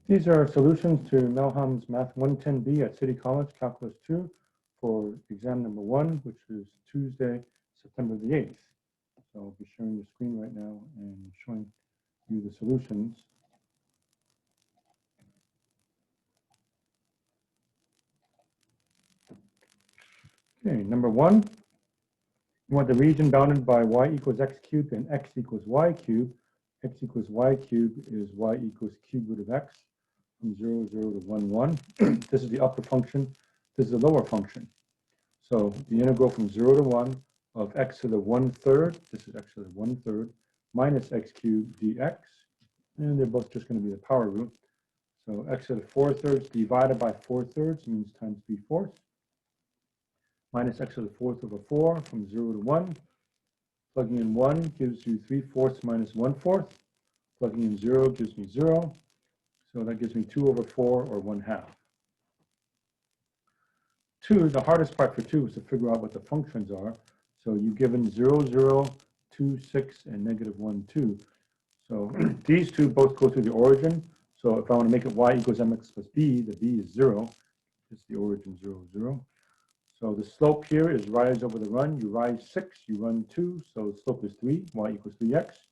These are solutions to Mel Hom's Math 110B at City College, Calculus 2, for exam number 1, which is Tuesday, September the 8th. So I'll be sharing the screen right now and showing you the solutions. Okay, number 1, you want the region bounded by y equals x cubed and x equals y cubed. X equals y cubed is y equals cube root of x from 0, 0 to 1, 1. This is the upper function. This is the lower function. So the integral from 0 to 1 of x to the 1/3, this is x to the 1/3, minus x cubed dx, and they're both just going to be the power root. So x to the 4/3 divided by 4/3 means times 3/4, minus x to the 4th over 4 from 0 to 1. Plugging in 1 gives you 3/4 minus 1/4. Plugging in 0 gives me 0. So that gives me 2 over 4, or 1/2. 2, the hardest part for 2 is to figure out what the functions are. So you've given 0, 0, 2, 6, and negative 1, 2. So these two both go through the origin. So if I want to make it y equals mx plus b, the b is 0. It's the origin 0, 0. So the slope here is rise over the run. You rise 6, you run 2, so the slope is 3, y equals 3x.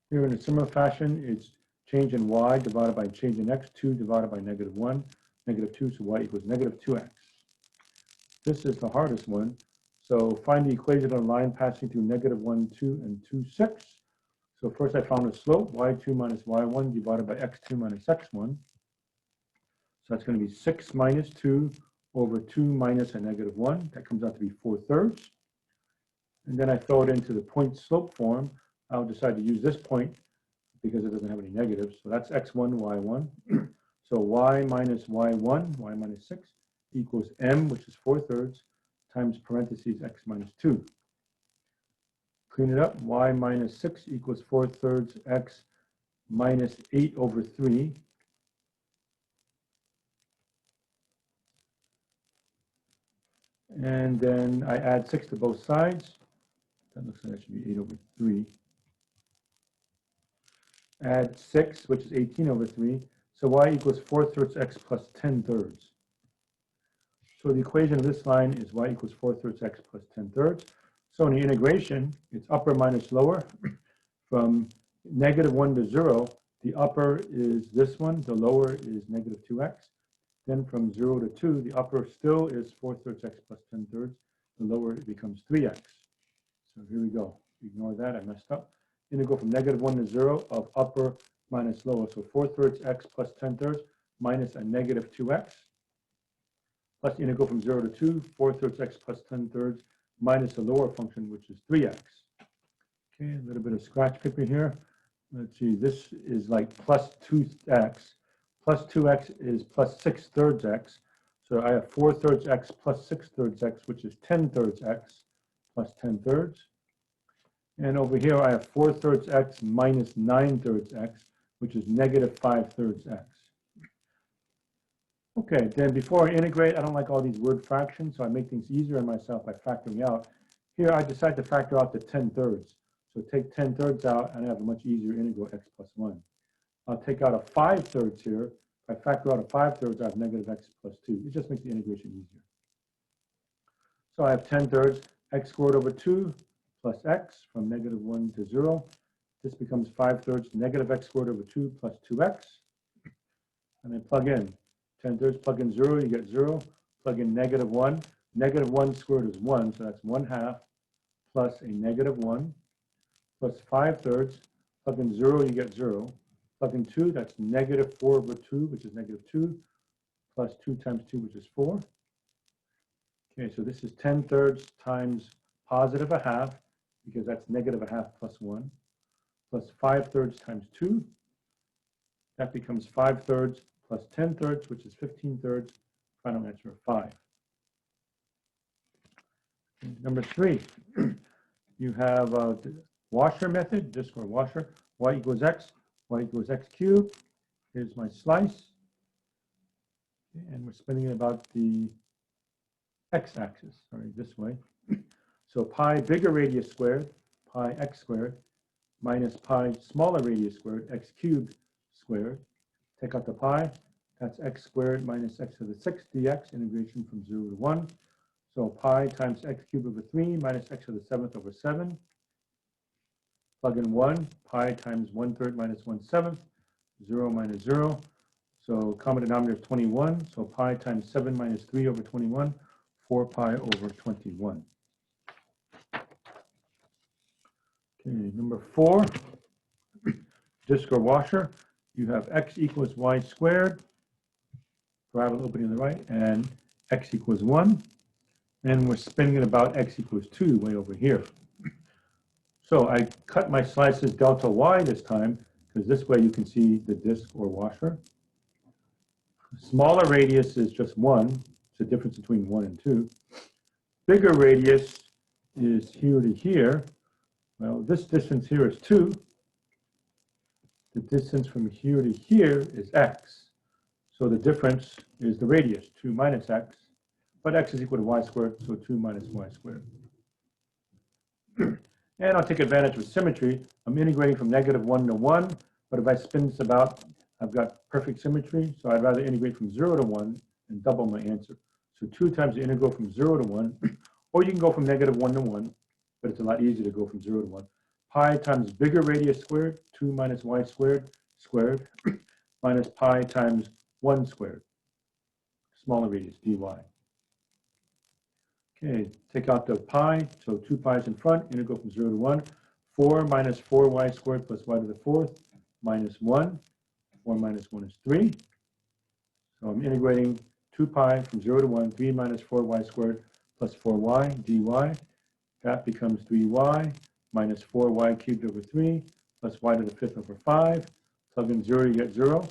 Here in a similar fashion, it's change in y divided by change in x, 2 divided by negative 1, negative 2, so y equals negative 2x. This is the hardest one. So find the equation of a line passing through negative 1, 2, and 2, 6. So first I found a slope, y2 minus y1 divided by x2 minus x1. So that's going to be 6 minus 2 over 2 minus a negative 1. That comes out to be 4/3. And then I throw it into the point slope form. I'll decide to use this point because it doesn't have any negatives. So that's x1, y1. So y minus y1, y minus 6, equals m, which is 4/3, times parentheses x minus 2. Clean it up. Y minus 6 equals 4/3 x minus 8 over 3. And then I add 6 to both sides. That looks like that should be 8 over 3. Add 6, which is 18 over 3. So y equals 4/3 x plus 10/3. So the equation of this line is y equals 4/3 x plus 10/3. So in the integration, it's upper minus lower. From negative 1 to 0, the upper is this one, the lower is negative 2x. Then from 0 to 2, the upper still is 4/3 x plus 10/3. The lower it becomes 3x. So here we go. Ignore that, I messed up. Integral from negative 1 to 0 of upper minus lower. So 4/3 x plus 10/3 minus a negative 2x. Plus the integral from 0 to 2, 4/3 x plus 10/3 minus the lower function, which is 3x. Okay, a little bit of scratch paper here. Let's see, this is like plus 2x. Plus 2x is plus 6/3 x. So I have 4/3 x plus 6/3 x, which is 10/3 x plus 10/3. And over here, I have 4/3 x minus 9/3 x, which is negative 5/3 x. Okay, then before I integrate, I don't like all these word fractions, so I make things easier on myself by factoring out. Here, I decide to factor out the 10/3. So take 10/3 out, and I have a much easier integral x plus 1. I'll take out a 5/3 here. If I factor out a 5/3, I have negative x plus 2. It just makes the integration easier. So I have 10/3 x squared over 2 plus x from negative 1 to 0. This becomes 5/3 negative x squared over 2 plus 2x. And then plug in. 10/3, plug in 0, you get 0. Plug in negative 1. Negative 1 squared is 1, so that's 1/2 plus a negative 1 plus 5/3. Plug in 0, you get 0. Plug in 2, that's negative 4 over 2, which is negative 2, plus 2 times 2, which is 4. Okay, so this is 10/3 times positive 1/2, because that's negative 1/2 plus 1, plus 5/3 times 2. That becomes 5/3 plus 10/3, which is 15/3. Final answer of 5. Okay, number 3, you have the washer method, just for washer, y equals x cubed. Here's my slice. Okay, and we're spinning it about the x-axis, sorry, this way. So pi bigger radius squared, pi x squared, minus pi smaller radius squared, x cubed squared. Take out the pi. That's x squared minus x to the 6 dx, integration from 0 to 1. So pi times x cubed over 3 minus x to the 7th over 7. Plug in 1, pi times 1/3 minus 1/7, 0 minus 0. So common denominator is 21. So pi times 7 minus 3 over 21, 4 pi over 21. Okay, number 4, disk or washer. You have x equals y squared, parabola opening on the right, and x equals 1. And we're spinning it about x equals 2 way over here. So I cut my slices delta y this time, because this way you can see the disk or washer. Smaller radius is just 1. It's the difference between 1 and 2. Bigger radius is here to here. Well, this distance here is 2. The distance from here to here is x. So the difference is the radius, 2 minus x. But x is equal to y squared, so 2 minus y squared. And I'll take advantage of symmetry. I'm integrating from -1 to 1, but if I spin this about, I've got perfect symmetry, so I'd rather integrate from 0 to 1 and double my answer. So 2 times the integral from 0 to 1, or you can go from -1 to 1, but it's a lot easier to go from 0 to 1. Pi times bigger radius squared, 2 minus y squared, squared, minus pi times 1 squared, smaller radius, dy. Okay, take out the pi, so 2 pi's in front, integral from 0 to 1. 4 minus 4y squared plus y to the 4th minus 1. 4 minus 1 is 3. So I'm integrating 2 pi from 0 to 1, 3 minus 4y squared plus 4y dy. That becomes 3y minus 4y cubed over 3 plus y to the 5th over 5. Plug in 0, you get 0.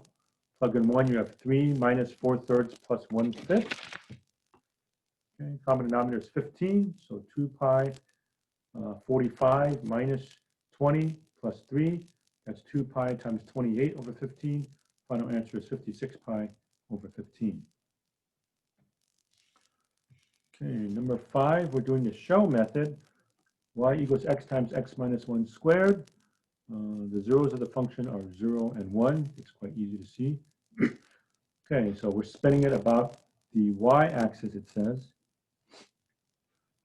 Plug in 1, you have 3 minus 4/3 plus 1/5. Okay, common denominator is 15, so 2 pi 45 minus 20 plus 3. That's 2 pi times 28 over 15. Final answer is 56 pi over 15. Okay, number 5, we're doing the shell method. Y equals x times x minus 1 squared. The zeros of the function are 0 and 1. It's quite easy to see. Okay, so we're spinning it about the y-axis, it says.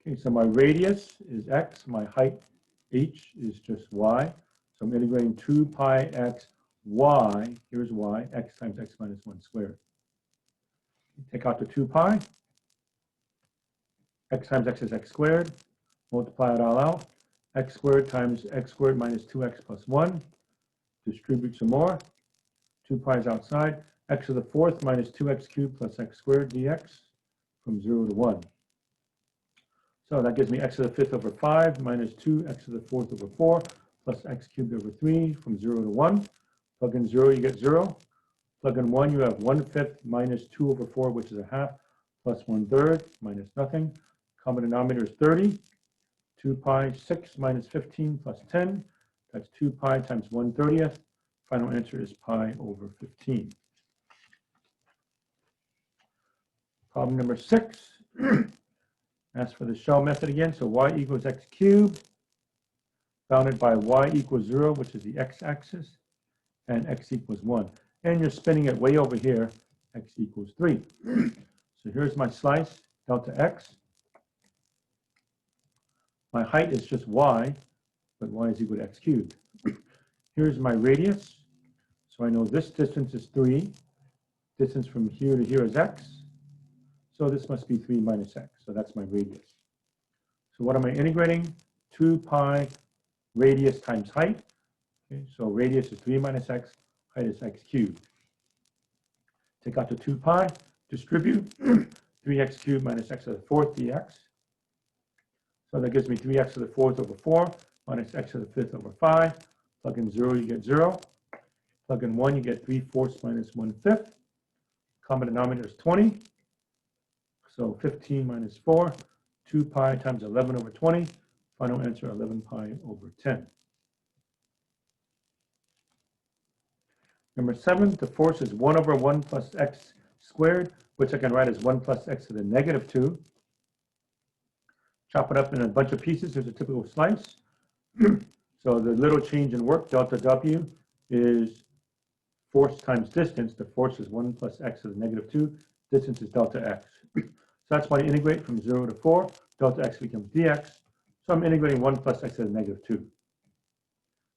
Okay, so my radius is x, my height h is just y. So I'm integrating 2 pi x y, here's y, x times x minus 1 squared. Take out the 2 pi. X times x is x squared. Multiply it all out. X squared times x squared minus 2x plus 1. Distribute some more. 2 pi is outside. X to the 4th minus 2x cubed plus x squared dx from 0 to 1. So that gives me x to the 5th over 5 minus 2 x to the 4th over 4 plus x cubed over 3 from 0 to 1. Plug in 0, you get 0. Plug in 1, you have 1/5 minus 2 over 4, which is a half, plus 1/3 minus nothing. Common denominator is 30. 2 pi 6 minus 15 plus 10. That's 2 pi times 1/30. Final answer is pi over 15. Problem number 6. Ask for the shell method again. So y equals x cubed, bounded by y equals 0, which is the x-axis, and x equals 1. And you're spinning it way over here, x equals 3. So here's my slice, delta x. My height is just y, but y is equal to x cubed. Here's my radius. So I know this distance is 3. Distance from here to here is x. So this must be 3 minus x. So that's my radius. So what am I integrating? 2 pi radius times height. Okay, so radius is 3 minus x. Height is x cubed. Take out the 2 pi. Distribute. 3x cubed minus x to the 4th dx. So that gives me 3x to the 4th over 4 minus x to the 5th over 5. Plug in 0, you get 0. Plug in 1, you get 3/4 minus 1/5. Common denominator is 20. So 15 minus 4, 2 pi times 11 over 20. Final answer, 11 pi over 10. Number 7, the force is 1 over 1 plus x squared, which I can write as 1 plus x to the -2. Chop it up in a bunch of pieces. Here's a typical slice. So the little change in work, delta W, is force times distance. The force is 1 plus x to the negative 2. Distance is delta x. So that's why I integrate from 0 to 4. Delta x becomes dx. So I'm integrating 1 plus x to the negative 2,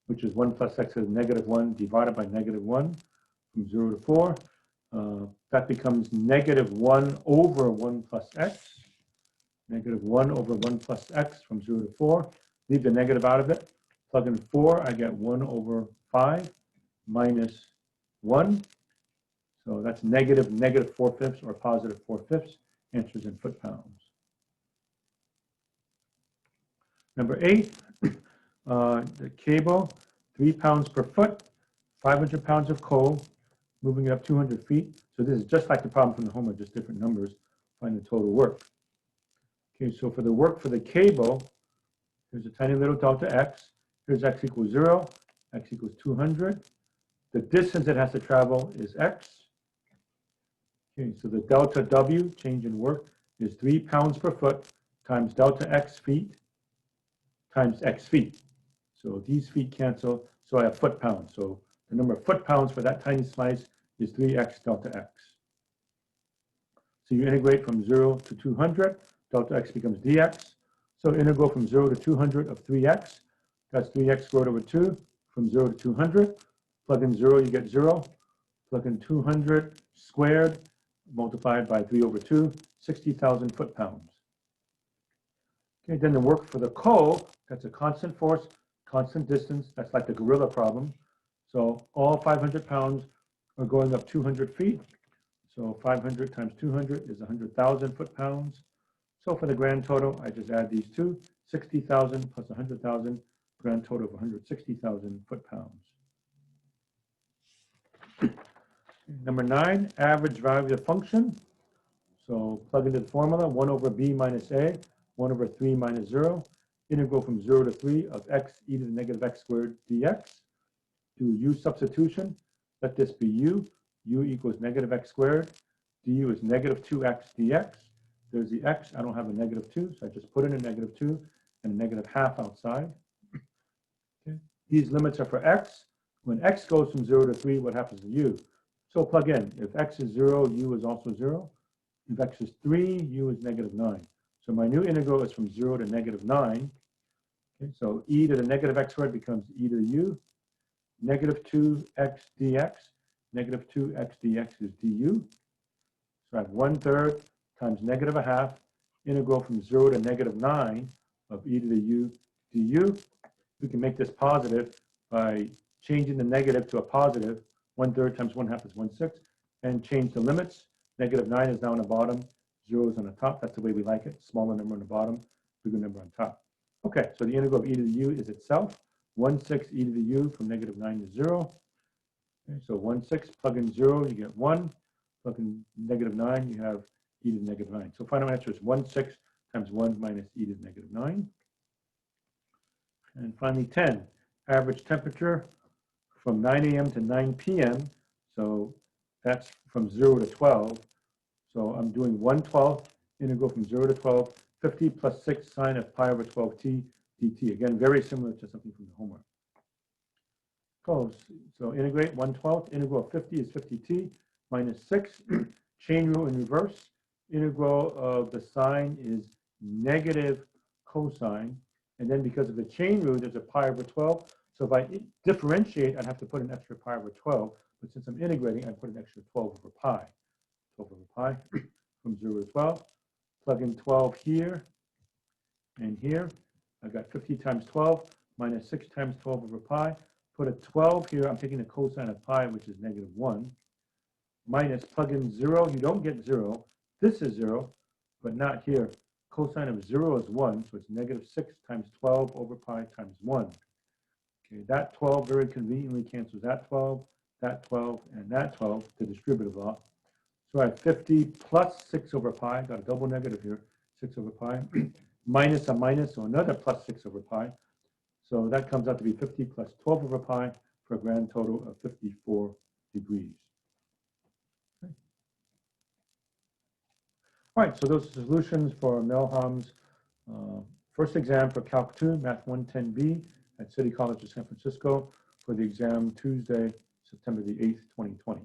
which is 1 plus x to the negative 1 divided by negative 1 from 0 to 4. That becomes negative 1 over 1 plus x. Negative 1 over 1 plus x from 0 to 4. Leave the negative out of it. Plug in 4, I get 1 over 5 minus 1. So that's negative 4/5 or positive 4/5. Answers in foot-pounds. Number 8, the cable, 3 pounds per foot, 500 pounds of coal, moving it up 200 feet. So this is just like the problem from the homework, just different numbers. Find the total work. Okay, so for the work for the cable, here's a tiny little delta x. Here's x equals 0, x equals 200. The distance it has to travel is x. Okay, so the delta W, change in work, is 3 pounds per foot times delta x feet times x feet. So these feet cancel, so I have foot-pounds. So the number of foot-pounds for that tiny slice is 3x delta x. So you integrate from 0 to 200, delta x becomes dx. So integral from 0 to 200 of 3x, that's 3x squared over 2, from 0 to 200. Plug in 0, you get 0. Plug in 200 squared, multiplied by 3 over 2, 60,000 foot-pounds. Okay, then the work for the coal, that's a constant force, constant distance. That's like the gorilla problem. So all 500 pounds are going up 200 feet. So 500 times 200 is 100,000 foot-pounds. So for the grand total, I just add these two, 60,000 plus 100,000, grand total of 160,000 foot-pounds. Number 9, average value of the function. So plug into the formula, 1 over b minus a, 1 over 3 minus 0. Integral from 0 to 3 of x e to the negative x squared dx. Do u substitution. Let this be u. U equals negative x squared. Du is negative 2x dx. There's the x. I don't have a negative 2, so I just put in a negative 2 and a negative half outside. Okay. These limits are for x. When x goes from 0 to 3, what happens to u? So plug in. If x is 0, u is also 0. If x is 3, u is negative 9. So my new integral is from 0 to negative 9. Okay, so e to the negative x squared becomes e to the u. Negative 2x dx. Negative 2x dx is du. So I have 1/3 times negative a half. Integral from 0 to negative 9 of e to the u du. We can make this positive by changing the negative to a positive. 1/3 times 1/2 is 1/6. And change the limits. Negative 9 is now on the bottom. 0 is on the top. That's the way we like it. Smaller number on the bottom, bigger number on top. Okay, so the integral of e to the u is itself. 1/6 e to the u from negative 9 to 0. Okay, so 1/6, plug in 0, you get 1. Plug in negative 9, you have e to the negative 9. So final answer is 1/6 times 1 minus e to the negative 9. And finally 10, average temperature from 9 a.m. to 9 p.m. So that's from 0 to 12. So I'm doing 1/12, integral from 0 to 12, 50 plus 6 sine of pi over 12t dt. Again, very similar to something from the homework. So integrate 1/12, integral of 50 is 50t minus 6. Chain rule in reverse. Integral of the sine is negative cosine. And then because of the chain rule, there's a pi over 12. So if I differentiate, I'd have to put an extra pi over 12. But since I'm integrating, I put an extra 12 over pi. 12 over pi from 0 to 12. Plug in 12 here and here. I've got 50 times 12 minus 6 times 12 over pi. Put a 12 here. I'm taking the cosine of pi, which is negative 1. Minus, plug in 0. You don't get 0. This is 0, but not here. Cosine of 0 is 1, so it's negative 6 times 12 over pi times 1. Okay, that 12 very conveniently cancels that 12, and that 12, the distributive law. So I have 50 plus 6 over pi, got a double negative here, 6 over pi, minus a minus, so another plus 6 over pi. So that comes out to be 50 plus 12 over pi for a grand total of 54 degrees. Okay. All right, so those are solutions for Mel Hom's first exam for Calc 2, Math 110B at City College of San Francisco for the exam Tuesday, September the 8th, 2020.